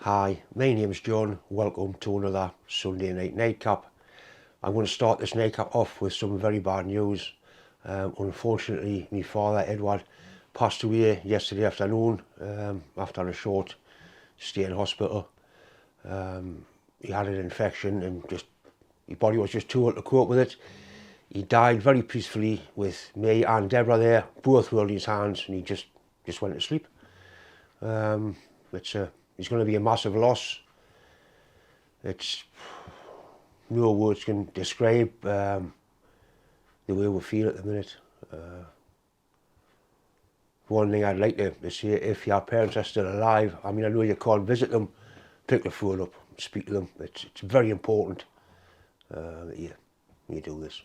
Hi, my name is John. Welcome to another Sunday night nightcap. I'm going to start this nightcap off with some very bad news. Unfortunately, my father Edward passed away yesterday afternoon after a short stay in hospital. He had an infection and his body was just too ill to cope with it. He died very peacefully with me and Deborah there, both holding his hands, and he just went to sleep. It's going to be a massive loss. It's no words can describe the way we feel at the minute. One thing I'd like to say, if your parents are still alive, I mean, I know you can't visit them, pick the phone up, speak to them. It's very important that you do this.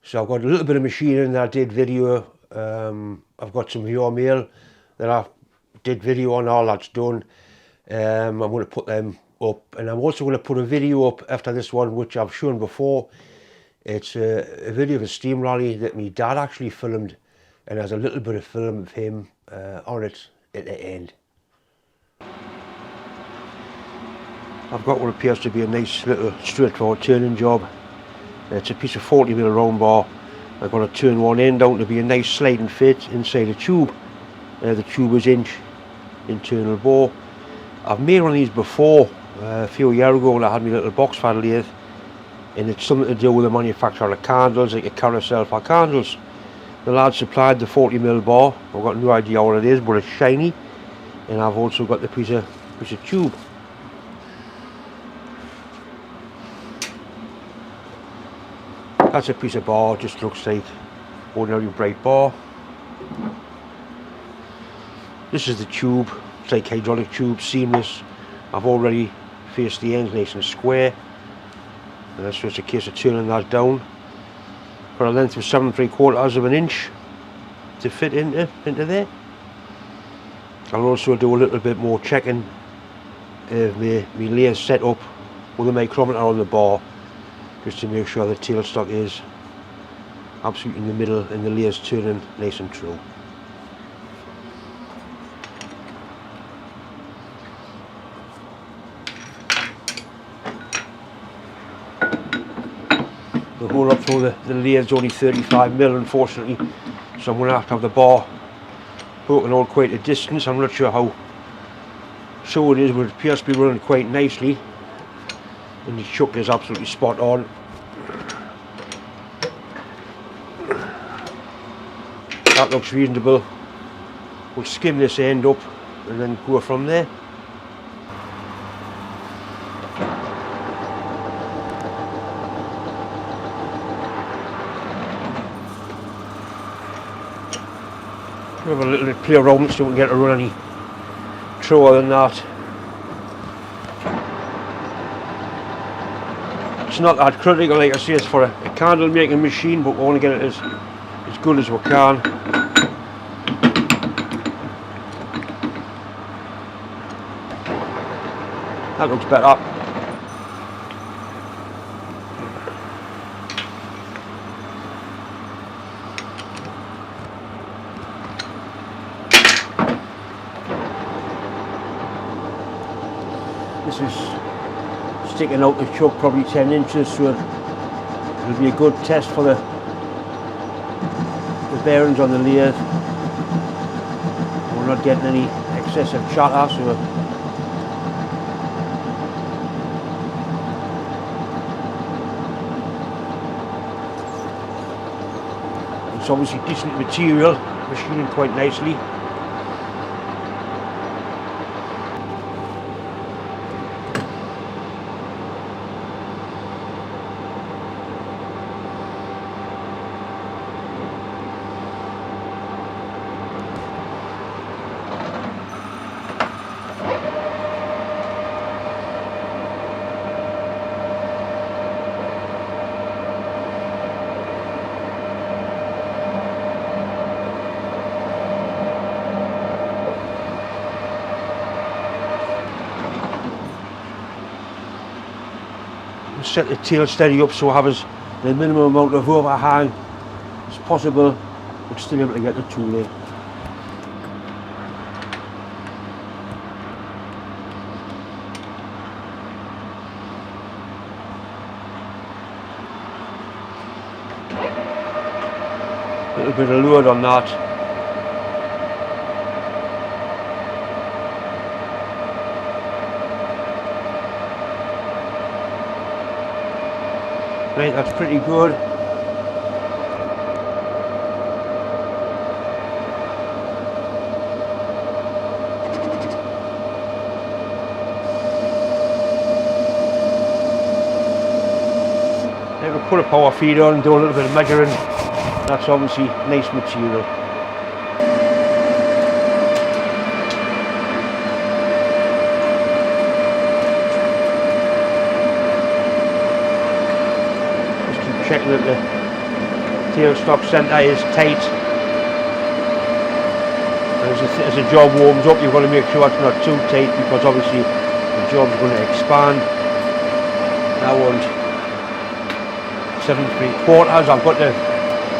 So I've got a little bit of machining that I did video. I've got some viewer mail that I did video on, all that's done. I'm going to put them up, and I'm also going to put a video up after this one which I've shown before. It's a video of a steam rally that my dad actually filmed, and there's a little bit of film of him on it at the end. I've got what appears to be a nice little straightforward turning job. It's a piece of 40mm round bar. I've got to turn one end down to be a nice sliding fit inside a tube. The tube is inch internal bore. I've made one of these before a few years ago when I had my little box fan lathe, and it's something to do with the manufacture of candles, like a carousel for candles. The lad supplied the 40mm bar. I've got no idea what it is, but it's shiny, and I've also got the piece of tube. That's a piece of bar, just looks like ordinary bright bar. This is the tube, it's like hydraulic tube, seamless. I've already faced the ends nice and square. And that's just a case of turning that down. Got a length of 7 3/4 of an inch to fit into there. I'll also do a little bit more checking of my lathe set up with a micrometer on the bar, just to make sure the tailstock is absolutely in the middle and the lathe's turning nice and true. The hole up through the lathe's only 35mm, unfortunately, so I'm going to have the bar poking out quite a distance. I'm not sure how so it is, but it appears to be running quite nicely, and the chuck is absolutely spot on. That looks reasonable. We'll skim this end up and then go from there. Have a little bit play around so we can get to run any truer than that. It's not that critical, like I say, it's for a candle making machine, but we want to get it as good as we can. That looks better. This is sticking out the chuck probably 10 inches, so it'll be a good test for the bearings on the lathe. We're not getting any excessive chatter, so it's obviously decent material, machining quite nicely. Set the tail steady up so I have the minimum amount of overhang as possible, but still able to get the tool in. little bit of load on that. Right, that's pretty good. Now we'll put a power feed on and do a little bit of measuring. That's obviously nice material. Checking that the tailstock centre is tight. As the job warms up, you've got to make sure it's not too tight, because obviously the job's going to expand. I want 7 3/4. I've got the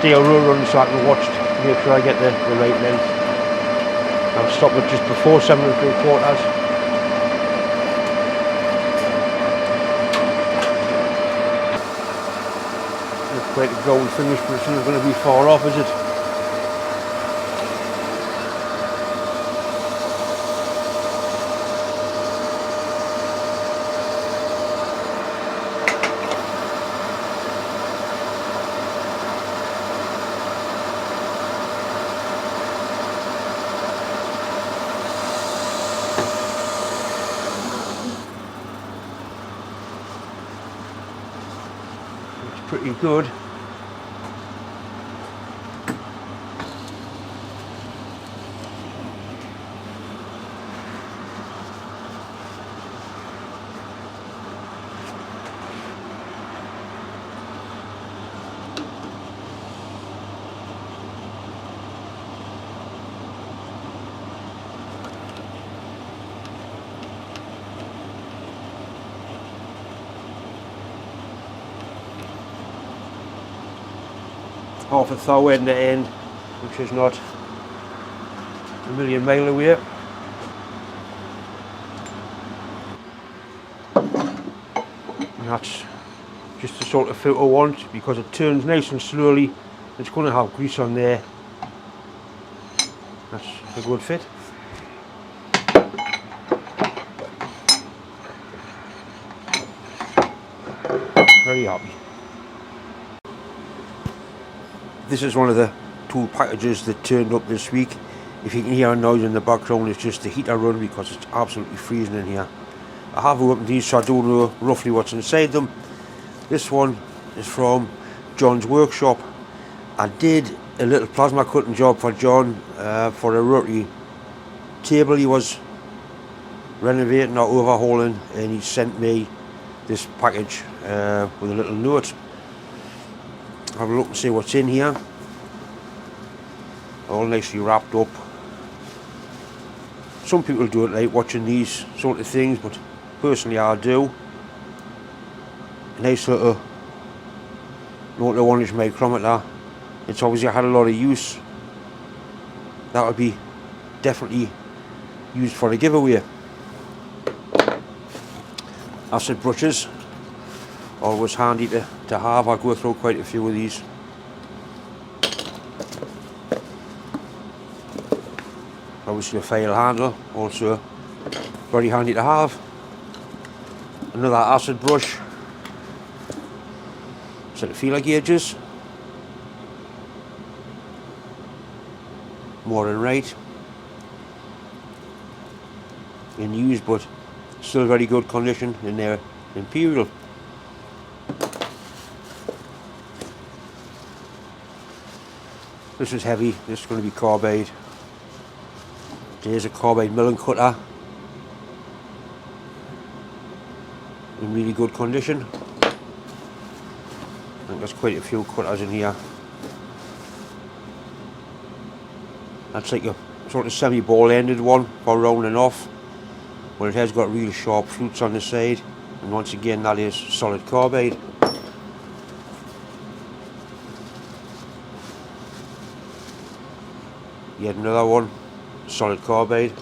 tail rule running so I can watch to make sure I get the right length. I'll stop it just before 7 3/4. Quite a gold finish, but it's not going to be far off, is it? It's pretty good. Half a thou end to end, which is not a million mile away. And that's just the sort of fit I want, because it turns nice and slowly. It's going to have grease on there. That's a good fit. Very happy. This is one of the tool packages that turned up this week. If you can hear a noise in the background, it's just the heater run because it's absolutely freezing in here. I have opened these so I do know roughly what's inside them. This one is from John's workshop. I did a little plasma cutting job for John for a rotary table he was renovating or overhauling, and he sent me this package with a little note. Have a look and see what's in here. All nicely wrapped up. Some people don't like watching these sort of things, but personally I do. Nice little 0.1 micrometer. It's obviously had a lot of use. That would be definitely used for a giveaway. Acid brushes. Always handy to have. I go through quite a few of these. Obviously a file handle, also very handy to have. Another acid brush. Set of feeler gauges. More than right. In use, but still very good condition in their Imperial. This is heavy, this is going to be carbide. There's a carbide milling cutter. In really good condition. I think there's quite a few cutters in here. That's like a sort of semi-ball ended one for rounding off. But it has got real sharp flutes on the side. And once again that is solid carbide. Yet another one, solid carbide.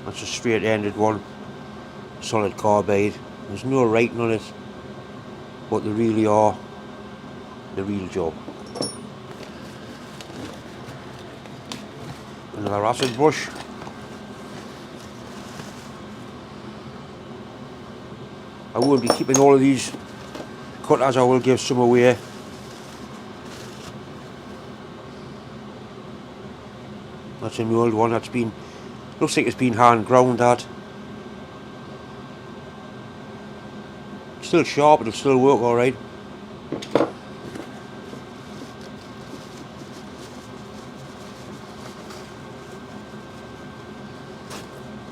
That's a straight ended one, solid carbide. There's no writing on it, but they really are the real job. Another acid brush. I won't be keeping all of these cutters, I will give some away. That's an old one that's been, looks like it's been hand ground that. Still sharp, it'll still work alright.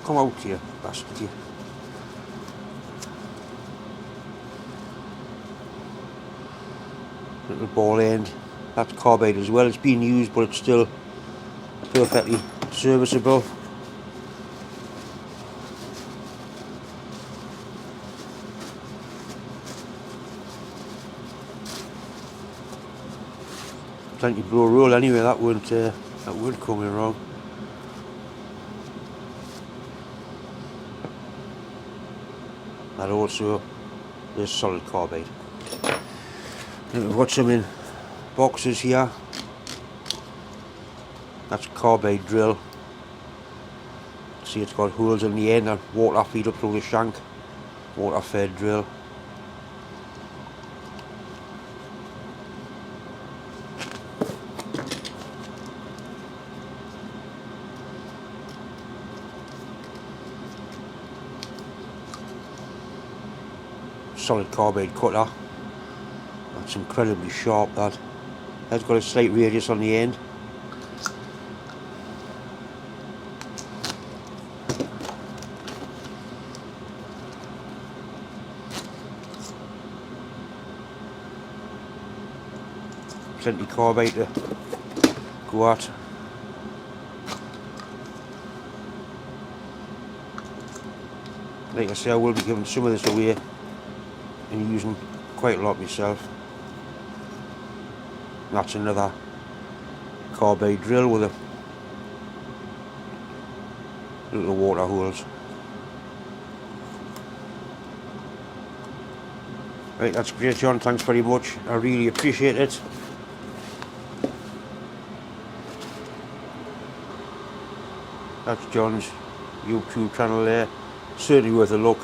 Come out here, bastard you. Little ball end. That's carbide as well. It's been used, but it's still perfectly serviceable. Plenty blow roll anyway. That wouldn't come in wrong. That also is solid carbide. And we've got some in boxes here. That's carbide drill. See, it's got holes in the end and water feed up through the shank. Water fed drill. Solid carbide cutter. That's incredibly sharp, that. That's got a slight radius on the end. Plenty carbide to go at. Like I say, I will be giving some of this away and using quite a lot myself. That's another carbide drill with a little water holes. Right, that's great, John. Thanks very much. I really appreciate it. That's John's YouTube channel there. Certainly worth a look.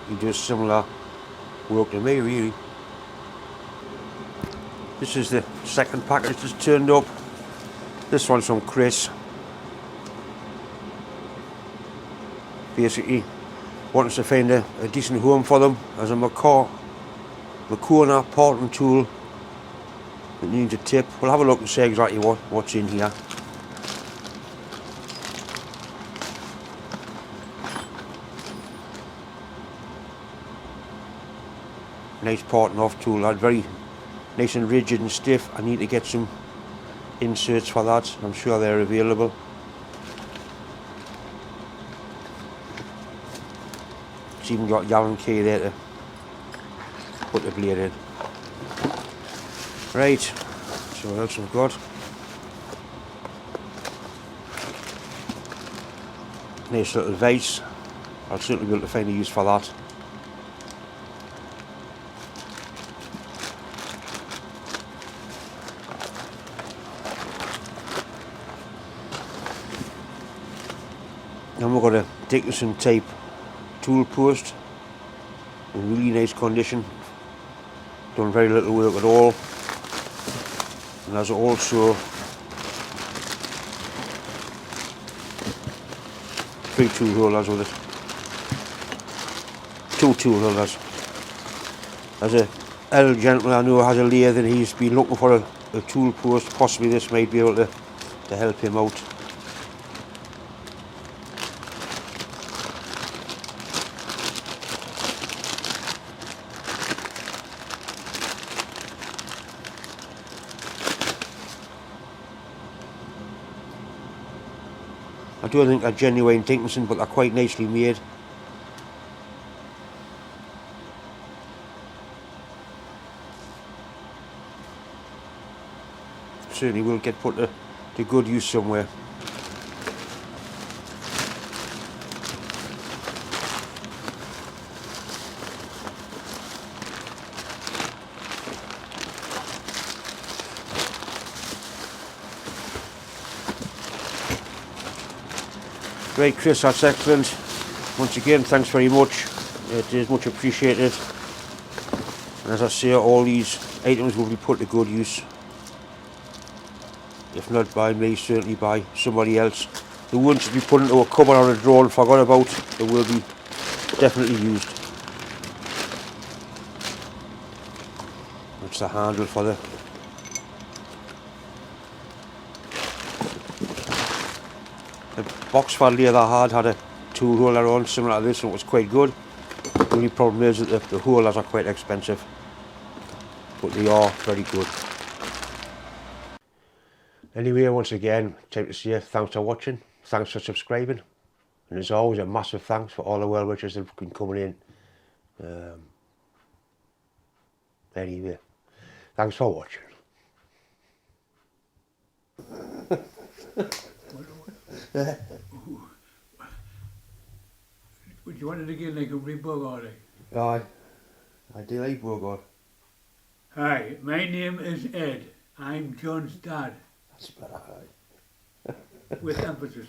He does similar work to me, really. This is the second package that's turned up. This one's from Chris. Basically wants to find a decent home for them as a Macor parting tool that needs a tip. We'll have a look and see exactly what's in here. Nice parting off tool, that very nice and rigid and stiff. I need to get some inserts for that. I'm sure they're available. It's even got Allen key there to put the blade in. Right, so what else we've got? Nice little vise. I'll certainly be able to find a use for that. Then we've got a Dickinson type tool post in really nice condition, done very little work at all, and there's also 3 tool holders with it, 2 tool holders. There's a elderly gentleman I know has a lathe and he's been looking for a tool post. Possibly this might be able to help him out. I don't think they're genuine Dickinson, but they're quite nicely made. Certainly will get put to good use somewhere. Right, Chris, that's excellent. Once again, thanks very much. It is much appreciated. And as I say, all these items will be put to good use. If not by me, certainly by somebody else. The ones to be put into a cupboard or a drawer and forgot about, they will be definitely used. That's the handle for the box fan that I had a tool holder on similar to this, and it was quite good. The only problem is that the holders are quite expensive, but they are very good. Anyway, once again, time to say thanks for watching, thanks for subscribing, and as always, a massive thanks for all the well wishes that have been coming in. Anyway, thanks for watching. Would you want it again like a rebug or like? Aye, I do like Bogart. Hi, my name is Ed. I'm John's dad. That's better, aye. With emphasis.